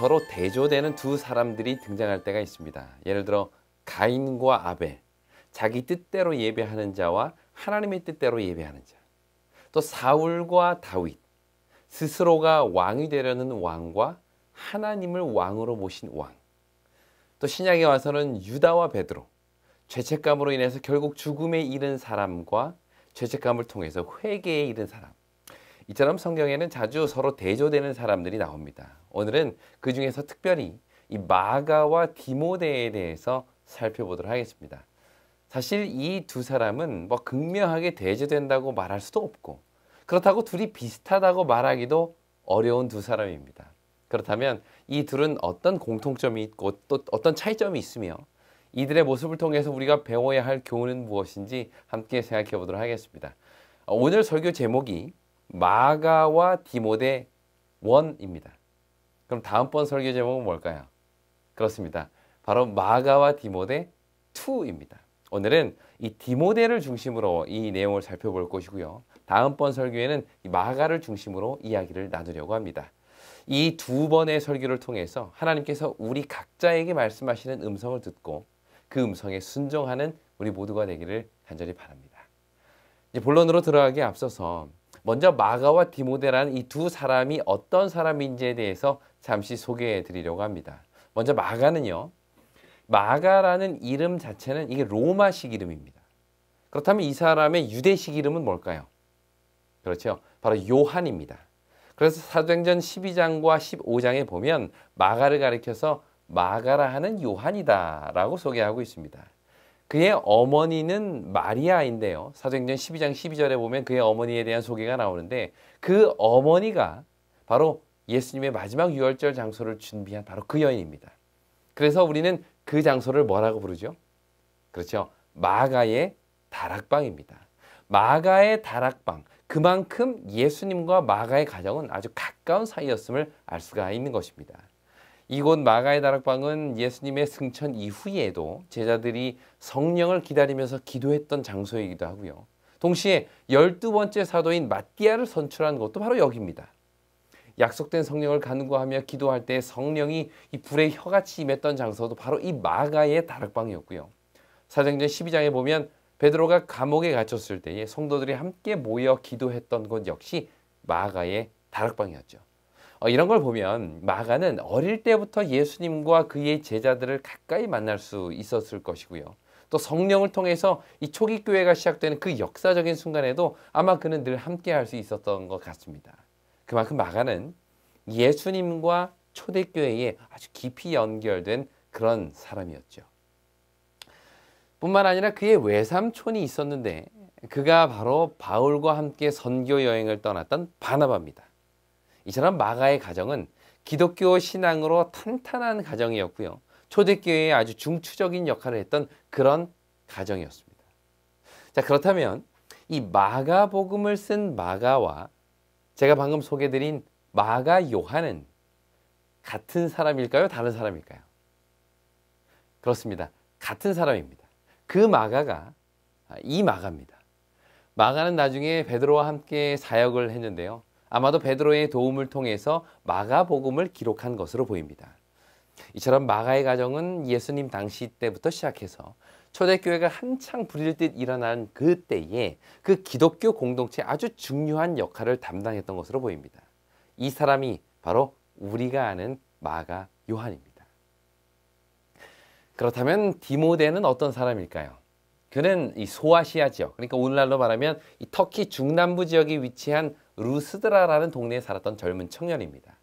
서로 대조되는 두 사람들이 등장할 때가 있습니다. 예를 들어 가인과 아벨, 자기 뜻대로 예배하는 자와 하나님의 뜻대로 예배하는 자. 또 사울과 다윗, 스스로가 왕이 되려는 왕과 하나님을 왕으로 모신 왕. 또 신약에 와서는 유다와 베드로, 죄책감으로 인해서 결국 죽음에 이른 사람과 죄책감을 통해서 회개에 이른 사람. 이처럼 성경에는 자주 서로 대조되는 사람들이 나옵니다. 오늘은 그 중에서 특별히 이 마가와 디모데에 대해서 살펴보도록 하겠습니다. 사실 이 두 사람은 극명하게 대조된다고 말할 수도 없고, 그렇다고 둘이 비슷하다고 말하기도 어려운 두 사람입니다. 그렇다면 이 둘은 어떤 공통점이 있고 또 어떤 차이점이 있으며 이들의 모습을 통해서 우리가 배워야 할 교훈은 무엇인지 함께 생각해 보도록 하겠습니다. 오늘 설교 제목이 마가와 디모데 1입니다. 그럼 다음번 설교 제목은 뭘까요? 그렇습니다. 바로 마가와 디모데 2입니다. 오늘은 이 디모데를 중심으로 이 내용을 살펴볼 것이고요. 다음번 설교에는 이 마가를 중심으로 이야기를 나누려고 합니다. 이 두 번의 설교를 통해서 하나님께서 우리 각자에게 말씀하시는 음성을 듣고 그 음성에 순종하는 우리 모두가 되기를 간절히 바랍니다. 이제 본론으로 들어가기에 앞서서 먼저 마가와 디모데라는 이 두 사람이 어떤 사람인지에 대해서 잠시 소개해 드리려고 합니다. 먼저 마가는요. 마가라는 이름 자체는 이게 로마식 이름입니다. 그렇다면 이 사람의 유대식 이름은 뭘까요? 그렇죠. 바로 요한입니다. 그래서 사도행전 12장과 15장에 보면 마가를 가리켜서 마가라 하는 요한이다 라고 소개하고 있습니다. 그의 어머니는 마리아인데요. 사도행전 12장 12절에 보면 그의 어머니에 대한 소개가 나오는데 그 어머니가 바로 예수님의 마지막 유월절 장소를 준비한 바로 그 여인입니다. 그래서 우리는 그 장소를 뭐라고 부르죠? 그렇죠. 마가의 다락방입니다. 마가의 다락방. 그만큼 예수님과 마가의 가정은 아주 가까운 사이였음을 알 수가 있는 것입니다. 이곳 마가의 다락방은 예수님의 승천 이후에도 제자들이 성령을 기다리면서 기도했던 장소이기도 하고요. 동시에 12번째 사도인 마띠아를 선출한 곳도 바로 여기입니다. 약속된 성령을 간구하며 기도할 때 성령이 이 불의 혀같이 임했던 장소도 바로 이 마가의 다락방이었고요. 사도행전 12장에 보면 베드로가 감옥에 갇혔을 때에 성도들이 함께 모여 기도했던 곳 역시 마가의 다락방이었죠. 이런 걸 보면 마가는 어릴 때부터 예수님과 그의 제자들을 가까이 만날 수 있었을 것이고요. 또 성령을 통해서 이 초기 교회가 시작되는 그 역사적인 순간에도 아마 그는 늘 함께 할 수 있었던 것 같습니다. 그만큼 마가는 예수님과 초대교회에 아주 깊이 연결된 그런 사람이었죠. 뿐만 아니라 그의 외삼촌이 있었는데 그가 바로 바울과 함께 선교 여행을 떠났던 바나바입니다. 이처럼 마가의 가정은 기독교 신앙으로 탄탄한 가정이었고요. 초대교회에 아주 중추적인 역할을 했던 그런 가정이었습니다. 자, 그렇다면 이 마가복음을 쓴 마가와 제가 방금 소개드린 마가 요한은 같은 사람일까요? 다른 사람일까요? 그렇습니다. 같은 사람입니다. 그 마가가 이 마가입니다. 마가는 나중에 베드로와 함께 사역을 했는데요. 아마도 베드로의 도움을 통해서 마가복음을 기록한 것으로 보입니다. 이처럼 마가의 가정은 예수님 당시 때부터 시작해서 초대교회가 한창 부릴 듯 일어난 그때에 그 기독교 공동체에 아주 중요한 역할을 담당했던 것으로 보입니다. 이 사람이 바로 우리가 아는 마가 요한입니다. 그렇다면 디모데는 어떤 사람일까요? 그는 이 소아시아 지역, 그러니까 오늘날로 말하면 이 터키 중남부 지역에 위치한 루스드라라는 동네에 살았던 젊은 청년입니다.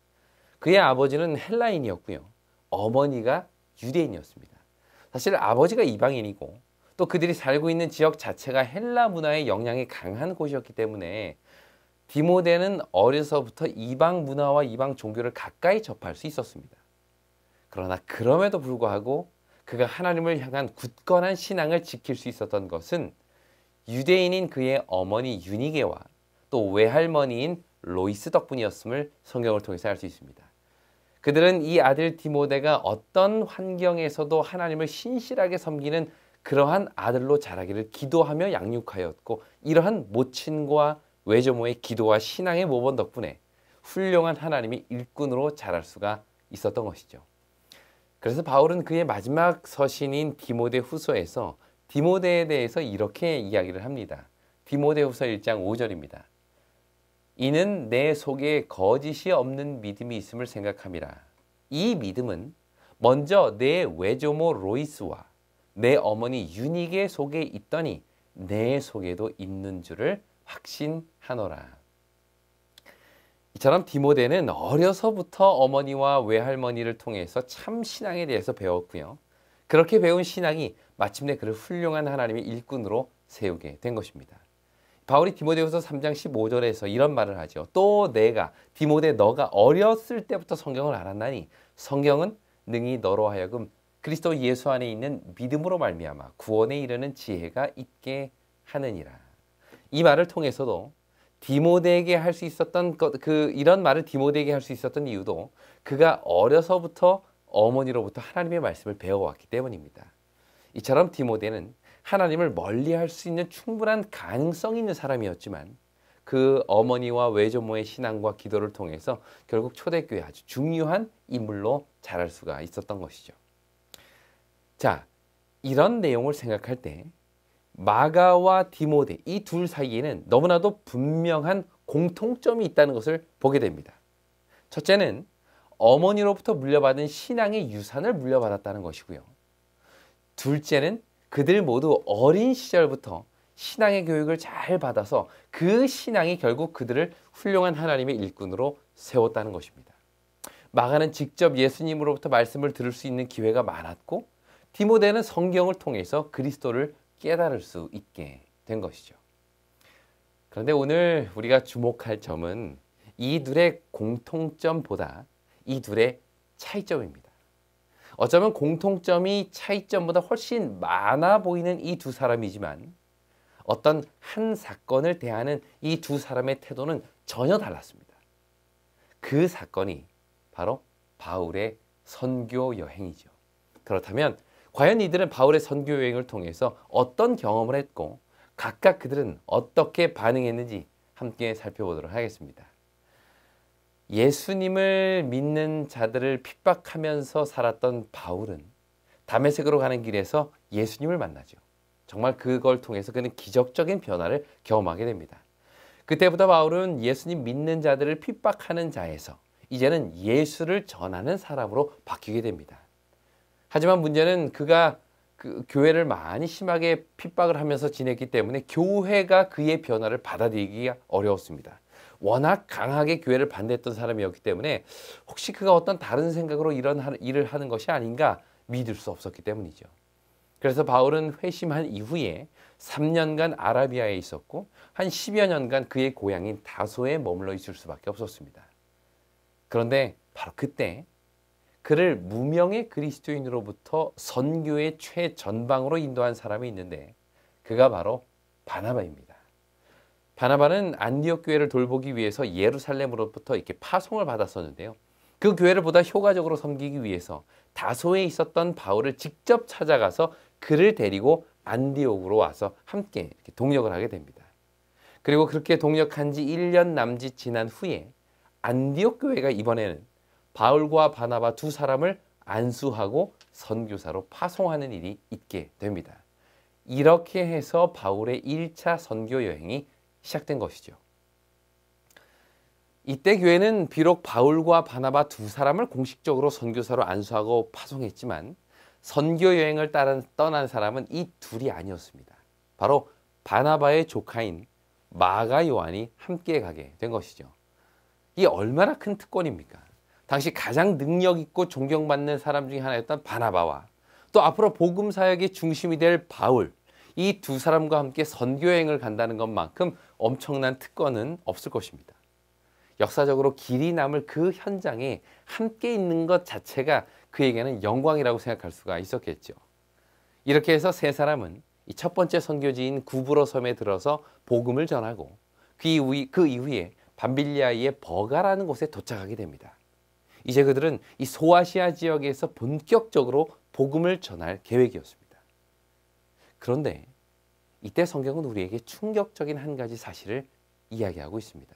그의 아버지는 헬라인이었고요. 어머니가 유대인이었습니다. 사실 아버지가 이방인이고 또 그들이 살고 있는 지역 자체가 헬라 문화의 영향이 강한 곳이었기 때문에 디모데는 어려서부터 이방 문화와 이방 종교를 가까이 접할 수 있었습니다. 그러나 그럼에도 불구하고 그가 하나님을 향한 굳건한 신앙을 지킬 수 있었던 것은 유대인인 그의 어머니 유니게와 또 외할머니인 로이스 덕분이었음을 성경을 통해서 알 수 있습니다. 그들은 이 아들 디모데가 어떤 환경에서도 하나님을 신실하게 섬기는 그러한 아들로 자라기를 기도하며 양육하였고, 이러한 모친과 외조모의 기도와 신앙의 모범 덕분에 훌륭한 하나님의 일꾼으로 자랄 수가 있었던 것이죠. 그래서 바울은 그의 마지막 서신인 디모데후서에서 디모데에 대해서 이렇게 이야기를 합니다. 디모데후서 1장 5절입니다. 이는 내 속에 거짓이 없는 믿음이 있음을 생각함이라. 이 믿음은 먼저 내 외조모 로이스와 내 어머니 유니게 속에 있더니 내 속에도 있는 줄을 확신하노라. 이처럼 디모데는 어려서부터 어머니와 외할머니를 통해서 참 신앙에 대해서 배웠고요. 그렇게 배운 신앙이 마침내 그를 훌륭한 하나님의 일꾼으로 세우게 된 것입니다. 바울이 디모데후서 3장 15절에서 이런 말을 하죠. 또 내가 디모데 너가 어렸을 때부터 성경을 알았나니 성경은 능히 너로 하여금 그리스도 예수 안에 있는 믿음으로 말미암아 구원에 이르는 지혜가 있게 하느니라. 이 말을 통해서도 디모데에게 할 수 있었던 이런 말을 디모데에게 할 수 있었던 이유도 그가 어려서부터 어머니로부터 하나님의 말씀을 배워왔기 때문입니다. 이처럼 디모데는 하나님을 멀리할 수 있는 충분한 가능성이 있는 사람이었지만 그 어머니와 외조모의 신앙과 기도를 통해서 결국 초대교회 아주 중요한 인물로 자랄 수가 있었던 것이죠. 자, 이런 내용을 생각할 때 마가와 디모데 이 둘 사이에는 너무나도 분명한 공통점이 있다는 것을 보게 됩니다. 첫째는 어머니로부터 물려받은 신앙의 유산을 물려받았다는 것이고요. 둘째는 그들 모두 어린 시절부터 신앙의 교육을 잘 받아서 그 신앙이 결국 그들을 훌륭한 하나님의 일꾼으로 세웠다는 것입니다. 마가는 직접 예수님으로부터 말씀을 들을 수 있는 기회가 많았고 디모데는 성경을 통해서 그리스도를 깨달을 수 있게 된 것이죠. 그런데 오늘 우리가 주목할 점은 이 둘의 공통점보다 이 둘의 차이점입니다. 어쩌면 공통점이 차이점보다 훨씬 많아 보이는 이 두 사람이지만 어떤 한 사건을 대하는 이 두 사람의 태도는 전혀 달랐습니다. 그 사건이 바로 바울의 선교 여행이죠. 그렇다면 과연 이들은 바울의 선교 여행을 통해서 어떤 경험을 했고 각각 그들은 어떻게 반응했는지 함께 살펴보도록 하겠습니다. 예수님을 믿는 자들을 핍박하면서 살았던 바울은 다메섹으로 가는 길에서 예수님을 만나죠. 정말 그걸 통해서 그는 기적적인 변화를 경험하게 됩니다. 그때부터 바울은 예수님 믿는 자들을 핍박하는 자에서 이제는 예수를 전하는 사람으로 바뀌게 됩니다. 하지만 문제는 그가 교회를 많이 심하게 핍박을 하면서 지냈기 때문에 교회가 그의 변화를 받아들이기가 어려웠습니다. 워낙 강하게 교회를 반대했던 사람이었기 때문에 혹시 그가 어떤 다른 생각으로 이런 일을 하는 것이 아닌가 믿을 수 없었기 때문이죠. 그래서 바울은 회심한 이후에 3년간 아라비아에 있었고 한 10여 년간 그의 고향인 다소에 머물러 있을 수밖에 없었습니다. 그런데 바로 그때 그를 무명의 그리스도인으로부터 선교의 최전방으로 인도한 사람이 있는데 그가 바로 바나바입니다. 바나바는 안디옥 교회를 돌보기 위해서 예루살렘으로부터 이렇게 파송을 받았었는데요. 그 교회를 보다 효과적으로 섬기기 위해서 다소에 있었던 바울을 직접 찾아가서 그를 데리고 안디옥으로 와서 함께 이렇게 동역을 하게 됩니다. 그리고 그렇게 동역한 지 1년 남짓 지난 후에 안디옥 교회가 이번에는 바울과 바나바 두 사람을 안수하고 선교사로 파송하는 일이 있게 됩니다. 이렇게 해서 바울의 1차 선교 여행이 시작된 것이죠. 이때 교회는 비록 바울과 바나바 두 사람을 공식적으로 선교사로 안수하고 파송했지만 선교 여행을 떠난 사람은 이 둘이 아니었습니다. 바로 바나바의 조카인 마가 요한이 함께 가게 된 것이죠. 이게 얼마나 큰 특권입니까? 당시 가장 능력 있고 존경받는 사람 중에 하나였던 바나바와 또 앞으로 복음 사역의 중심이 될 바울, 이 두 사람과 함께 선교 여행을 간다는 것만큼 엄청난 특권은 없을 것입니다. 역사적으로 길이 남을 그 현장에 함께 있는 것 자체가 그에게는 영광이라고 생각할 수가 있었겠죠. 이렇게 해서 세 사람은 이 첫 번째 선교지인 구브로 섬에 들어서 복음을 전하고 그 이후에 밤빌리아의 버가라는 곳에 도착하게 됩니다. 이제 그들은 이 소아시아 지역에서 본격적으로 복음을 전할 계획이었습니다. 그런데 이때 성경은 우리에게 충격적인 한 가지 사실을 이야기하고 있습니다.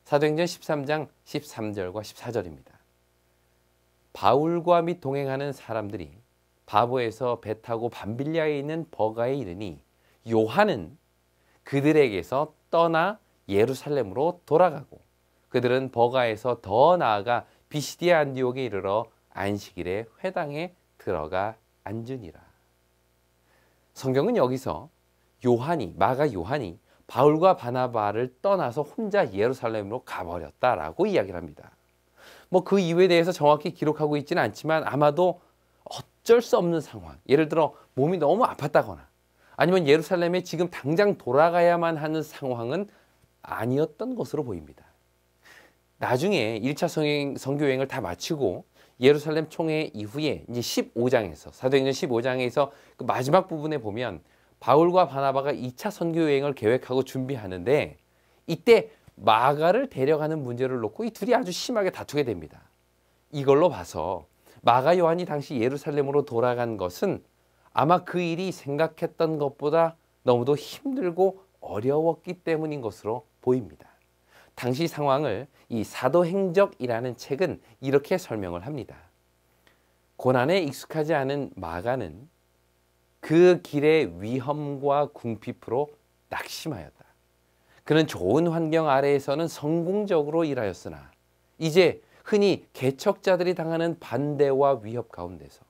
사도행전 13장 13절과 14절입니다. 바울과 및 동행하는 사람들이 바보에서 배 타고 밤빌리아에 있는 버가에 이르니 요한은 그들에게서 떠나 예루살렘으로 돌아가고 그들은 버가에서 더 나아가 비시디아 안디옥에 이르러 안식일에 회당에 들어가 앉으니라. 성경은 여기서 마가 요한이 바울과 바나바를 떠나서 혼자 예루살렘으로 가버렸다라고 이야기를 합니다. 뭐 그 이유에 대해서 정확히 기록하고 있지는 않지만 아마도 어쩔 수 없는 상황, 예를 들어 몸이 너무 아팠다거나 아니면 예루살렘에 지금 당장 돌아가야만 하는 상황은 아니었던 것으로 보입니다. 나중에 1차 선교 여행을 다 마치고 예루살렘 총회 이후에 이제 15장에서 사도행전 15장에서 그 마지막 부분에 보면 바울과 바나바가 2차 선교 여행을 계획하고 준비하는데 이때 마가를 데려가는 문제를 놓고 이 둘이 아주 심하게 다투게 됩니다. 이걸로 봐서 마가 요한이 당시 예루살렘으로 돌아간 것은 아마 그 일이 생각했던 것보다 너무도 힘들고 어려웠기 때문인 것으로 보입니다. 당시 상황을 이 사도행적이라는 책은 이렇게 설명을 합니다. 고난에 익숙하지 않은 마가는 그 길의 위험과 궁핍으로 낙심하였다. 그는 좋은 환경 아래에서는 성공적으로 일하였으나 이제 흔히 개척자들이 당하는 반대와 위협 가운데서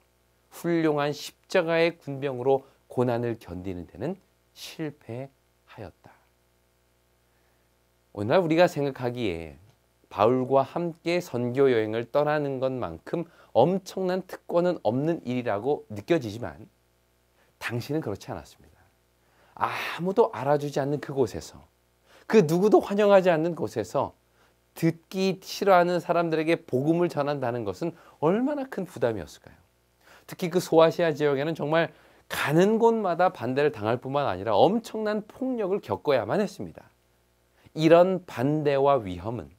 훌륭한 십자가의 군병으로 고난을 견디는 데는 실패하였다. 오늘날 우리가 생각하기에 바울과 함께 선교 여행을 떠나는 것만큼 엄청난 특권은 없는 일이라고 느껴지지만 당신은 그렇지 않았습니다. 아무도 알아주지 않는 그곳에서 그 누구도 환영하지 않는 곳에서 듣기 싫어하는 사람들에게 복음을 전한다는 것은 얼마나 큰 부담이었을까요? 특히 그 소아시아 지역에는 정말 가는 곳마다 반대를 당할 뿐만 아니라 엄청난 폭력을 겪어야만 했습니다. 이런 반대와 위험은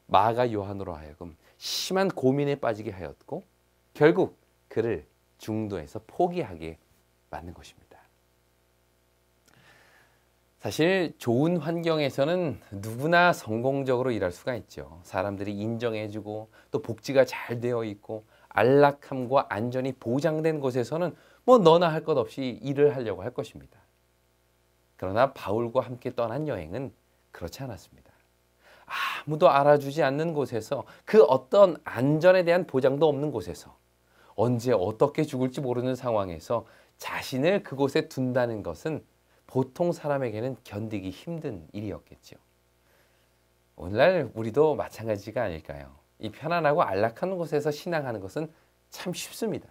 마가 요한으로 하여금 심한 고민에 빠지게 하였고 결국 그를 중도에서 포기하게 만든 것입니다. 사실 좋은 환경에서는 누구나 성공적으로 일할 수가 있죠. 사람들이 인정해주고 또 복지가 잘 되어 있고 안락함과 안전이 보장된 곳에서는 뭐 너나 할 것 없이 일을 하려고 할 것입니다. 그러나 바울과 함께 떠난 여행은 그렇지 않았습니다. 아무도 알아주지 않는 곳에서 그 어떤 안전에 대한 보장도 없는 곳에서 언제 어떻게 죽을지 모르는 상황에서 자신을 그곳에 둔다는 것은 보통 사람에게는 견디기 힘든 일이었겠죠. 오늘날 우리도 마찬가지가 아닐까요? 이 편안하고 안락한 곳에서 신앙하는 것은 참 쉽습니다.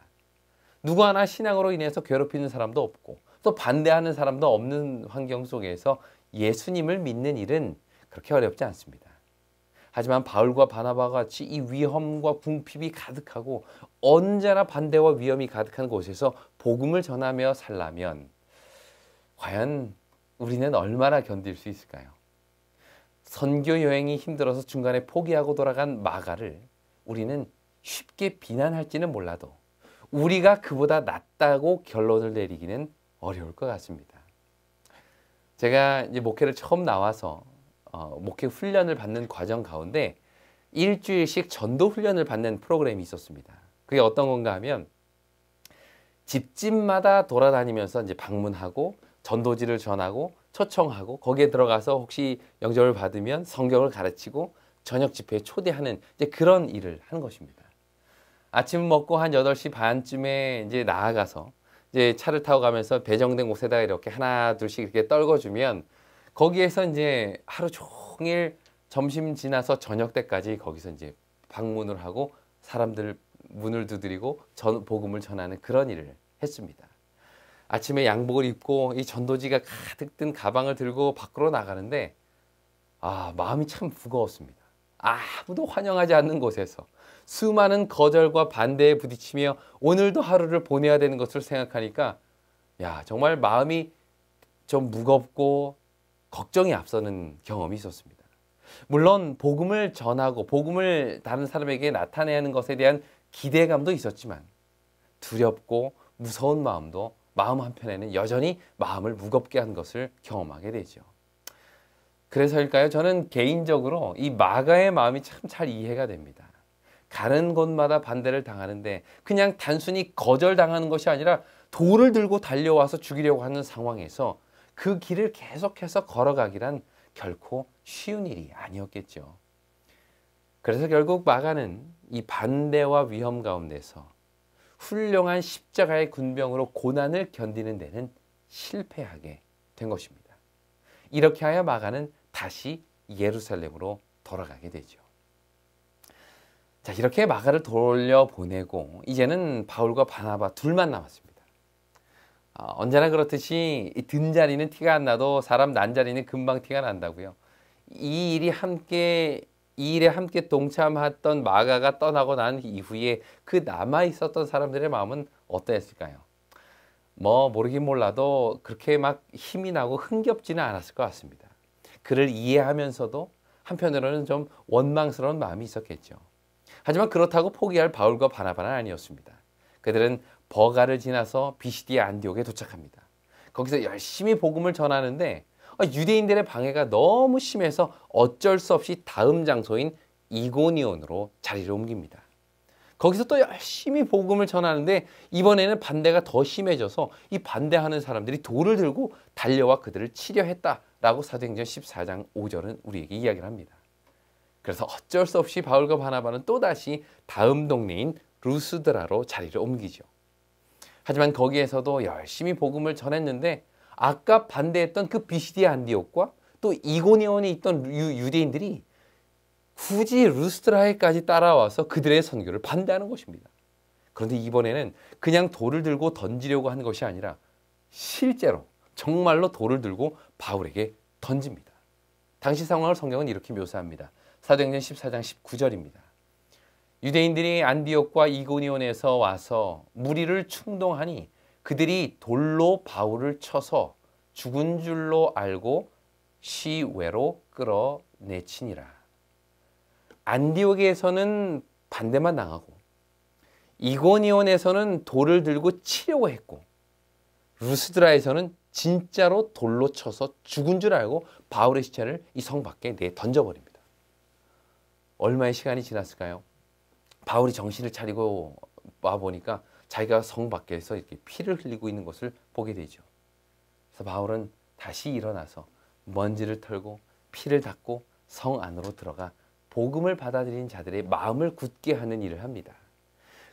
누구 하나 신앙으로 인해서 괴롭히는 사람도 없고 또 반대하는 사람도 없는 환경 속에서 예수님을 믿는 일은 그렇게 어렵지 않습니다. 하지만 바울과 바나바와 같이 이 위험과 궁핍이 가득하고 언제나 반대와 위험이 가득한 곳에서 복음을 전하며 살라면 과연 우리는 얼마나 견딜 수 있을까요? 선교 여행이 힘들어서 중간에 포기하고 돌아간 마가를 우리는 쉽게 비난할지는 몰라도 우리가 그보다 낫다고 결론을 내리기는 어려울 것 같습니다. 제가 이제 목회를 처음 나와서 목회 훈련을 받는 과정 가운데 일주일씩 전도 훈련을 받는 프로그램이 있었습니다. 그게 어떤 건가 하면 집집마다 돌아다니면서 이제 방문하고 전도지를 전하고 초청하고 거기에 들어가서 혹시 영접을 받으면 성경을 가르치고 저녁 집회에 초대하는 이제 그런 일을 하는 것입니다. 아침 먹고 한 8시 반쯤에 이제 나아가서 이제 차를 타고 가면서 배정된 곳에다가 이렇게 하나 둘씩 이렇게 떨궈주면 거기에서 이제 하루 종일 점심 지나서 저녁 때까지 거기서 이제 방문을 하고 사람들 문을 두드리고 복음을 전하는 그런 일을 했습니다. 아침에 양복을 입고 이 전도지가 가득 든 가방을 들고 밖으로 나가는데 마음이 참 무거웠습니다. 아무도 환영하지 않는 곳에서 수많은 거절과 반대에 부딪히며 오늘도 하루를 보내야 되는 것을 생각하니까 정말 마음이 좀 무겁고 걱정이 앞서는 경험이 있었습니다. 물론 복음을 전하고 복음을 다른 사람에게 나타내야 하는 것에 대한 기대감도 있었지만 두렵고 무서운 마음도 마음 한편에는 여전히 마음을 무겁게 한 것을 경험하게 되죠. 그래서일까요? 저는 개인적으로 이 마가의 마음이 참 잘 이해가 됩니다. 가는 곳마다 반대를 당하는데 그냥 단순히 거절당하는 것이 아니라 돌을 들고 달려와서 죽이려고 하는 상황에서 그 길을 계속해서 걸어가기란 결코 쉬운 일이 아니었겠죠. 그래서 결국 마가는 이 반대와 위험 가운데서 훌륭한 십자가의 군병으로 고난을 견디는 데는 실패하게 된 것입니다. 이렇게 하여 마가는 다시 예루살렘으로 돌아가게 되죠. 자, 이렇게 마가를 돌려보내고 이제는 바울과 바나바 둘만 남았습니다. 언제나 그렇듯이 든 자리는 티가 안 나도 사람 난 자리는 금방 티가 난다고요. 이 일에 함께 동참했던 마가가 떠나고 난 이후에 그 남아 있었던 사람들의 마음은 어떠했을까요? 모르긴 몰라도 그렇게 막 힘이 나고 흥겹지는 않았을 것 같습니다. 그를 이해하면서도 한편으로는 좀 원망스러운 마음이 있었겠죠. 하지만 그렇다고 포기할 바울과 바나바는 아니었습니다. 그들은 버가를 지나서 비시디아 안디옥에 도착합니다. 거기서 열심히 복음을 전하는데 유대인들의 방해가 너무 심해서 어쩔 수 없이 다음 장소인 이고니온으로 자리를 옮깁니다. 거기서 또 열심히 복음을 전하는데 이번에는 반대가 더 심해져서 이 반대하는 사람들이 돌을 들고 달려와 그들을 치려 했다라고 사도행전 14장 5절은 우리에게 이야기를 합니다. 그래서 어쩔 수 없이 바울과 바나바는 또다시 다음 동네인 루스드라로 자리를 옮기죠. 하지만 거기에서도 열심히 복음을 전했는데 아까 반대했던 그 비시디아 안디옥과 또 이고니온에 있던 유대인들이 굳이 루스드라에까지 따라와서 그들의 선교를 반대하는 것입니다. 그런데 이번에는 그냥 돌을 들고 던지려고 한 것이 아니라 실제로 정말로 돌을 들고 바울에게 던집니다. 당시 상황을 성경은 이렇게 묘사합니다. 사도행전 14장 19절입니다. 유대인들이 안디옥과 이고니온에서 와서 무리를 충동하니 그들이 돌로 바울을 쳐서 죽은 줄로 알고 시외로 끌어내치니라. 안디옥에서는 반대만 당하고 이고니온에서는 돌을 들고 치려고 했고 루스드라에서는 진짜로 돌로 쳐서 죽은 줄 알고 바울의 시체를 이 성 밖에 내 던져버립니다. 얼마의 시간이 지났을까요? 바울이 정신을 차리고 와보니까 자기가 성 밖에서 이렇게 피를 흘리고 있는 것을 보게 되죠. 그래서 바울은 다시 일어나서 먼지를 털고 피를 닦고 성 안으로 들어가 복음을 받아들인 자들의 마음을 굳게 하는 일을 합니다.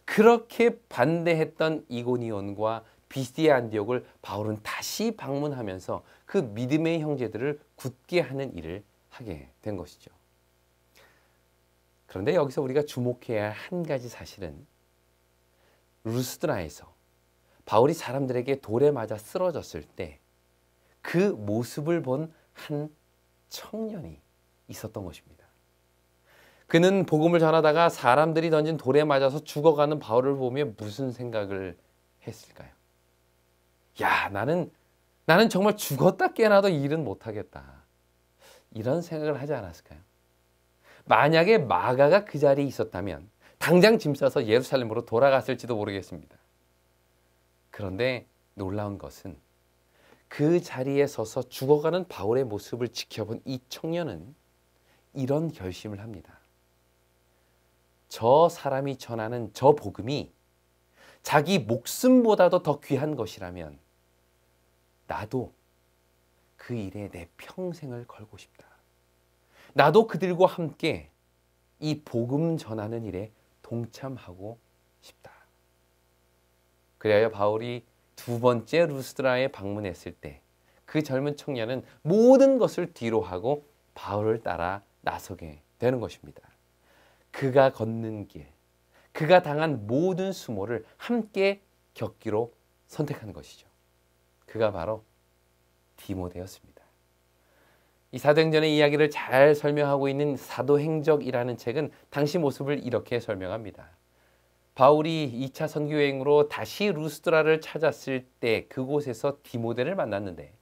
그렇게 반대했던 이고니온과 비시디아 안디옥을 바울은 다시 방문하면서 그 믿음의 형제들을 굳게 하는 일을 하게 된 것이죠. 그런데 여기서 우리가 주목해야 할 한 가지 사실은 루스드라에서 바울이 사람들에게 돌에 맞아 쓰러졌을 때 그 모습을 본 한 청년이 있었던 것입니다. 그는 복음을 전하다가 사람들이 던진 돌에 맞아서 죽어가는 바울을 보며 무슨 생각을 했을까요? 야, 나는 정말 죽었다 깨어나도 일은 못하겠다. 이런 생각을 하지 않았을까요? 만약에 마가가 그 자리에 있었다면 당장 짐 싸서 예루살렘으로 돌아갔을지도 모르겠습니다. 그런데 놀라운 것은 그 자리에 서서 죽어가는 바울의 모습을 지켜본 이 청년은 이런 결심을 합니다. 저 사람이 전하는 저 복음이 자기 목숨보다도 더 귀한 것이라면 나도 그 일에 내 평생을 걸고 싶다. 나도 그들과 함께 이 복음 전하는 일에 동참하고 싶다. 그래야 바울이 두 번째 루스드라에 방문했을 때 그 젊은 청년은 모든 것을 뒤로 하고 바울을 따라 나서게 되는 것입니다. 그가 걷는 길, 그가 당한 모든 수모를 함께 겪기로 선택한 것이죠. 그가 바로 디모데였습니다. 이 사도행전의 이야기를 잘 설명하고 있는 사도행적이라는 책은 당시 모습을 이렇게 설명합니다. 바울이 2차 선교여행으로 다시 루스드라를 찾았을 때 그곳에서 디모데를 만났는데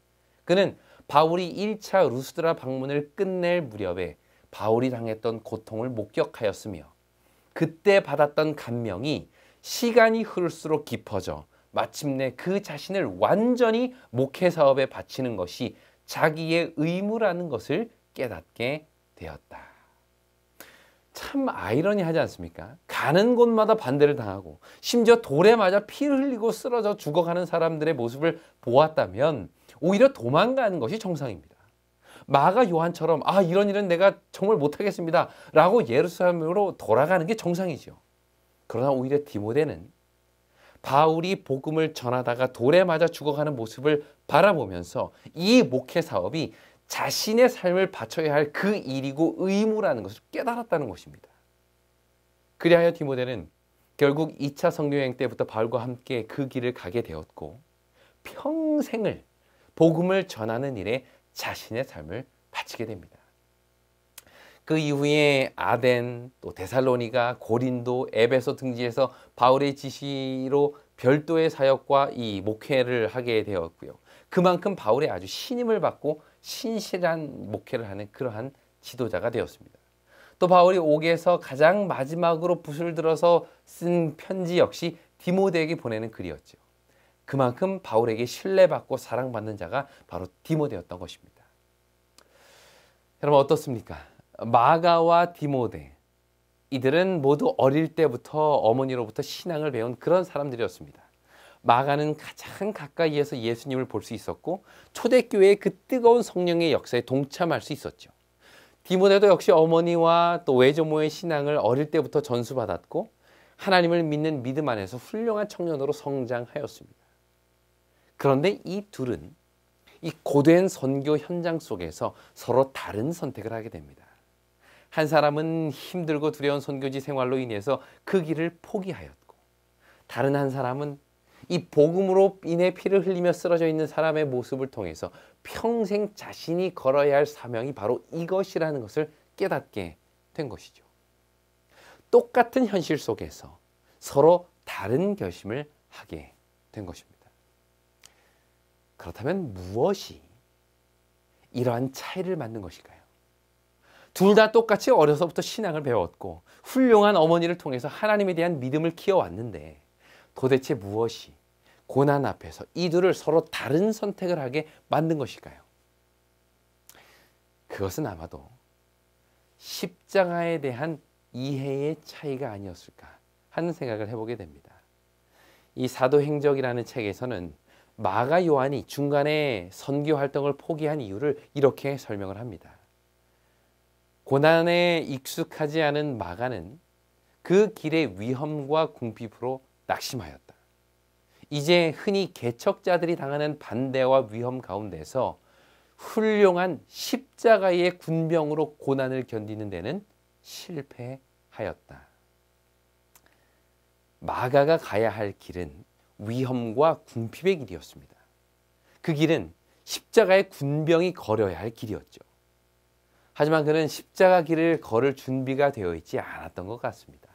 그는 바울이 1차 루스드라 방문을 끝낼 무렵에 바울이 당했던 고통을 목격하였으며 그때 받았던 감명이 시간이 흐를수록 깊어져 마침내 그 자신을 완전히 목회 사업에 바치는 것이 자기의 의무라는 것을 깨닫게 되었다. 참 아이러니하지 않습니까? 가는 곳마다 반대를 당하고 심지어 돌에 맞아 피를 흘리고 쓰러져 죽어가는 사람들의 모습을 보았다면 오히려 도망가는 것이 정상입니다. 마가 요한처럼 이런 일은 내가 정말 못하겠습니다 라고 예루살렘으로 돌아가는 게 정상이죠. 그러나 오히려 디모데는 바울이 복음을 전하다가 돌에 맞아 죽어가는 모습을 바라보면서 이 목회 사업이 자신의 삶을 바쳐야 할 그 일이고 의무라는 것을 깨달았다는 것입니다. 그리하여 디모데는 결국 2차 성교여행 때부터 바울과 함께 그 길을 가게 되었고 평생을 복음을 전하는 일에 자신의 삶을 바치게 됩니다. 그 이후에 아덴, 또 데살로니가, 고린도, 에베소 등지에서 바울의 지시로 별도의 사역과 이 목회를 하게 되었고요. 그만큼 바울의 아주 신임을 받고 신실한 목회를 하는 그러한 지도자가 되었습니다. 또 바울이 옥에서 가장 마지막으로 붓을 들어서 쓴 편지 역시 디모데에게 보내는 글이었죠. 그만큼 바울에게 신뢰받고 사랑받는 자가 바로 디모데였던 것입니다. 여러분 어떻습니까? 마가와 디모데, 이들은 모두 어릴 때부터 어머니로부터 신앙을 배운 그런 사람들이었습니다. 마가는 가장 가까이에서 예수님을 볼 수 있었고 초대교회의 그 뜨거운 성령의 역사에 동참할 수 있었죠. 디모데도 역시 어머니와 또 외조모의 신앙을 어릴 때부터 전수받았고 하나님을 믿는 믿음 안에서 훌륭한 청년으로 성장하였습니다. 그런데 이 둘은 이 고된 선교 현장 속에서 서로 다른 선택을 하게 됩니다. 한 사람은 힘들고 두려운 선교지 생활로 인해서 그 길을 포기하였고 다른 한 사람은 이 복음으로 인해 피를 흘리며 쓰러져 있는 사람의 모습을 통해서 평생 자신이 걸어야 할 사명이 바로 이것이라는 것을 깨닫게 된 것이죠. 똑같은 현실 속에서 서로 다른 결심을 하게 된 것입니다. 그렇다면 무엇이 이러한 차이를 만든 것일까요? 둘 다 똑같이 어려서부터 신앙을 배웠고 훌륭한 어머니를 통해서 하나님에 대한 믿음을 키워왔는데 도대체 무엇이 고난 앞에서 이 둘을 서로 다른 선택을 하게 만든 것일까요? 그것은 아마도 십자가에 대한 이해의 차이가 아니었을까 하는 생각을 해보게 됩니다. 이 사도행적이라는 책에서는 마가 요한이 중간에 선교 활동을 포기한 이유를 이렇게 설명을 합니다. 고난에 익숙하지 않은 마가는 그 길의 위험과 궁핍으로 낙심하였다. 이제 흔히 개척자들이 당하는 반대와 위험 가운데서 훌륭한 십자가의 군병으로 고난을 견디는 데는 실패하였다. 마가가 가야 할 길은 위험과 궁핍의 길이었습니다. 그 길은 십자가의 군병이 걸어야 할 길이었죠. 하지만 그는 십자가 길을 걸을 준비가 되어 있지 않았던 것 같습니다.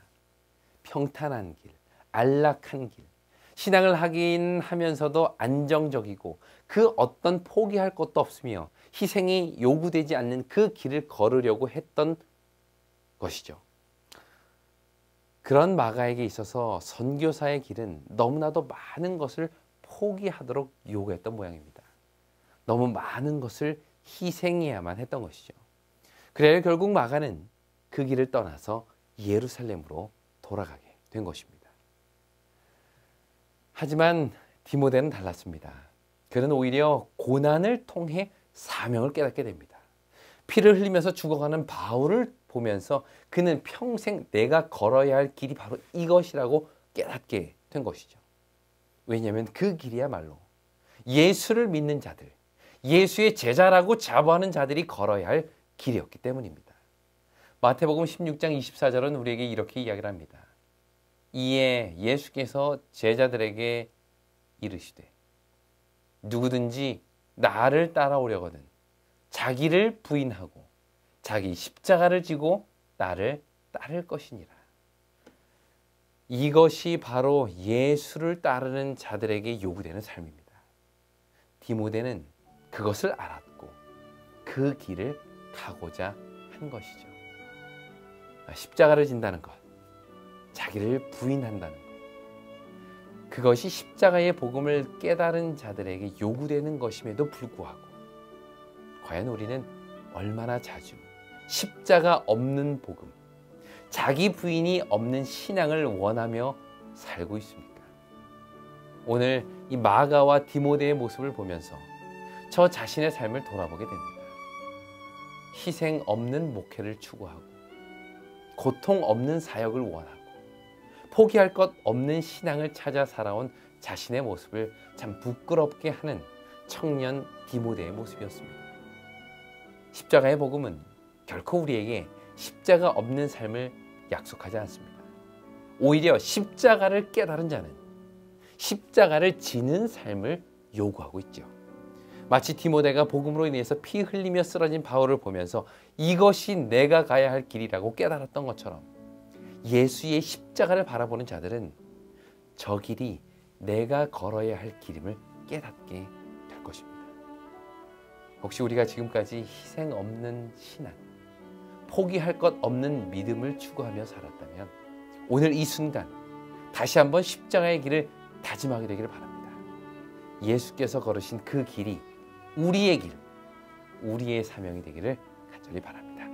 평탄한 길, 안락한 길, 신앙을 하긴 하면서도 안정적이고 그 어떤 포기할 것도 없으며 희생이 요구되지 않는 그 길을 걸으려고 했던 것이죠. 그런 마가에게 있어서 선교사의 길은 너무나도 많은 것을 포기하도록 요구했던 모양입니다. 너무 많은 것을 희생해야만 했던 것이죠. 그래야 결국 마가는 그 길을 떠나서 예루살렘으로 돌아가게 된 것입니다. 하지만 디모데는 달랐습니다. 그는 오히려 고난을 통해 사명을 깨닫게 됩니다. 피를 흘리면서 죽어가는 바울을 보면서 그는 평생 내가 걸어야 할 길이 바로 이것이라고 깨닫게 된 것이죠. 왜냐하면 그 길이야말로 예수를 믿는 자들, 예수의 제자라고 자부하는 자들이 걸어야 할 길이었기 때문입니다. 마태복음 16장 24절은 우리에게 이렇게 이야기를 합니다. 이에 예수께서 제자들에게 이르시되 누구든지 나를 따라오려거든 자기를 부인하고 자기 십자가를 지고 나를 따를 것이니라. 이것이 바로 예수를 따르는 자들에게 요구되는 삶입니다. 디모데는 그것을 알았고 그 길을 가고자 한 것이죠. 십자가를 진다는 것, 자기를 부인한다는 것, 그것이 십자가의 복음을 깨달은 자들에게 요구되는 것임에도 불구하고 과연 우리는 얼마나 자주 십자가 없는 복음, 자기 부인이 없는 신앙을 원하며 살고 있습니까? 오늘 이 마가와 디모데의 모습을 보면서 저 자신의 삶을 돌아보게 됩니다. 희생 없는 목회를 추구하고 고통 없는 사역을 원하고 포기할 것 없는 신앙을 찾아 살아온 자신의 모습을 참 부끄럽게 하는 청년 디모데의 모습이었습니다. 십자가의 복음은 결코 우리에게 십자가 없는 삶을 약속하지 않습니다. 오히려 십자가를 깨달은 자는 십자가를 지는 삶을 요구하고 있죠. 마치 디모데가 복음으로 인해서 피 흘리며 쓰러진 바울을 보면서 이것이 내가 가야 할 길이라고 깨달았던 것처럼 예수의 십자가를 바라보는 자들은 저 길이 내가 걸어야 할 길임을 깨닫게 될 것입니다. 혹시 우리가 지금까지 희생 없는 신앙, 포기할 것 없는 믿음을 추구하며 살았다면 오늘 이 순간 다시 한번 십자가의 길을 다짐하게 되기를 바랍니다. 예수께서 걸으신 그 길이 우리의 길, 우리의 사명이 되기를 간절히 바랍니다.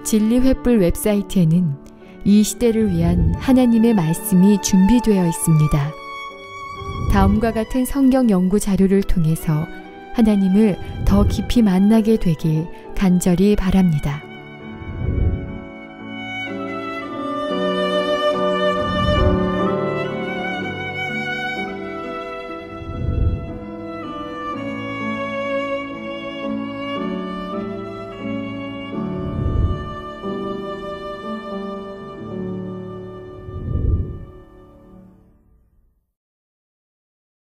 진리횃불 웹사이트에는 이 시대를 위한 하나님의 말씀이 준비되어 있습니다. 다음과 같은 성경 연구 자료를 통해서 하나님을 더 깊이 만나게 되길 간절히 바랍니다.